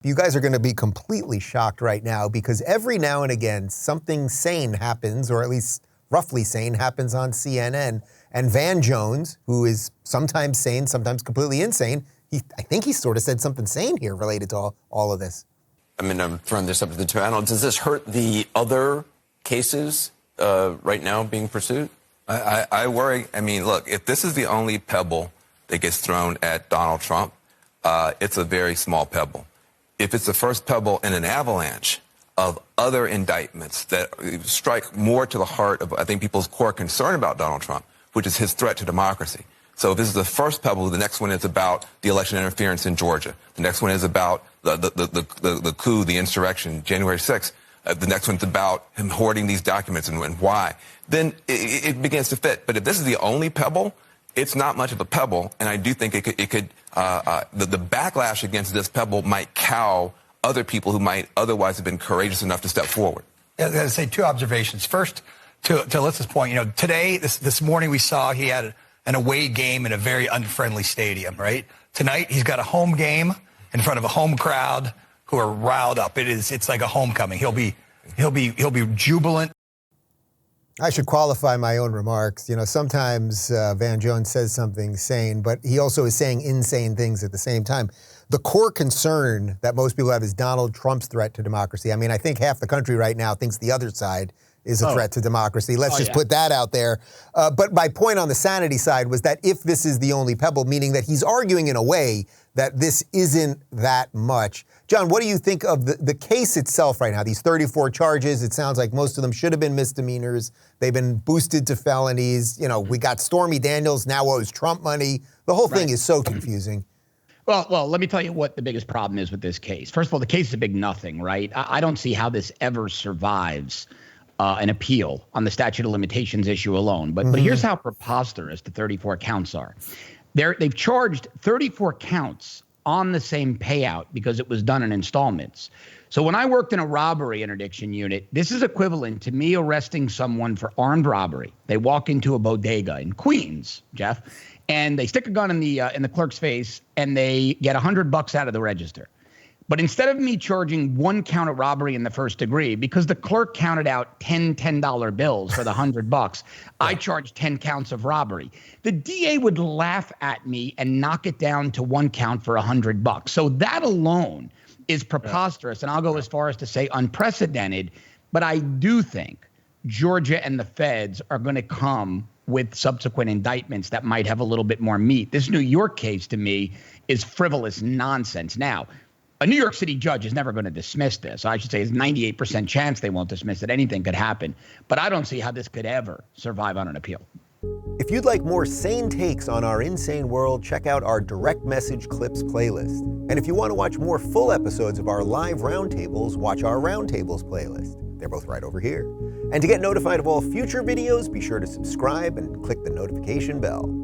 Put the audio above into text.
You guys are going to be completely shocked right now because every now and again, something sane happens, or at least roughly sane happens on CNN. And Van Jones, who is sometimes sane, sometimes completely insane, I think he sort of said something sane here related to all of this. I mean, I'm throwing this up to the panel. Does this hurt the other cases right now being pursued? I worry. I mean, look, if this is the only pebble that gets thrown at Donald Trump, it's a very small pebble. If it's the first pebble in an avalanche of other indictments that strike more to the heart of, I think, people's core concern about Donald Trump, which is his threat to democracy. So if this is the first pebble, the next one is about the election interference in Georgia. The next one is about the coup, the insurrection, January 6th. The next one's about him hoarding these documents and why. Then it begins to fit. But if this is the only pebble, it's not much of a pebble, and I do think the backlash against this pebble might cow other people who might otherwise have been courageous enough to step forward. I was going to say two observations. First, to Alyssa's point, today, this morning we saw he had an away game in a very unfriendly stadium, right? Tonight he's got a home game in front of a home crowd who are riled up. It's like a homecoming. He'll be jubilant. I should qualify my own remarks. Sometimes Van Jones says something sane, but he also is saying insane things at the same time. The core concern that most people have is Donald Trump's threat to democracy. I mean, I think half the country right now thinks the other side is a threat to democracy. Let's just put that out there. But my point on the sanity side was that if this is the only pebble, meaning that he's arguing in a way that this isn't that much. John, what do you think of the case itself right now? These 34 charges, it sounds like most of them should have been misdemeanors. They've been boosted to felonies. We got Stormy Daniels now owes Trump money. The whole thing is so confusing. Well, let me tell you what the biggest problem is with this case. First of all, the case is a big nothing, right? I don't see how this ever survives an appeal on the statute of limitations issue alone. But here's how preposterous the 34 counts are. They've charged 34 counts on the same payout because it was done in installments. So when I worked in a robbery interdiction unit, this is equivalent to me arresting someone for armed robbery. They walk into a bodega in Queens, Jeff, and they stick a gun in the clerk's face and they get $100 out of the register. But instead of me charging one count of robbery in the first degree, because the clerk counted out 10 $10 bills for the $100, I charged 10 counts of robbery. The DA would laugh at me and knock it down to one count for $100. So that alone is preposterous, and I'll go as far as to say unprecedented. But I do think Georgia and the feds are going to come with subsequent indictments that might have a little bit more meat. This New York case, to me, is frivolous nonsense. Now, a New York City judge is never going to dismiss this. I should say it's 98% chance they won't dismiss it. Anything could happen. But I don't see how this could ever survive on an appeal. If you'd like more sane takes on our insane world, check out our direct message clips playlist. And if you want to watch more full episodes of our live roundtables, watch our roundtables playlist. They're both right over here. And to get notified of all future videos, be sure to subscribe and click the notification bell.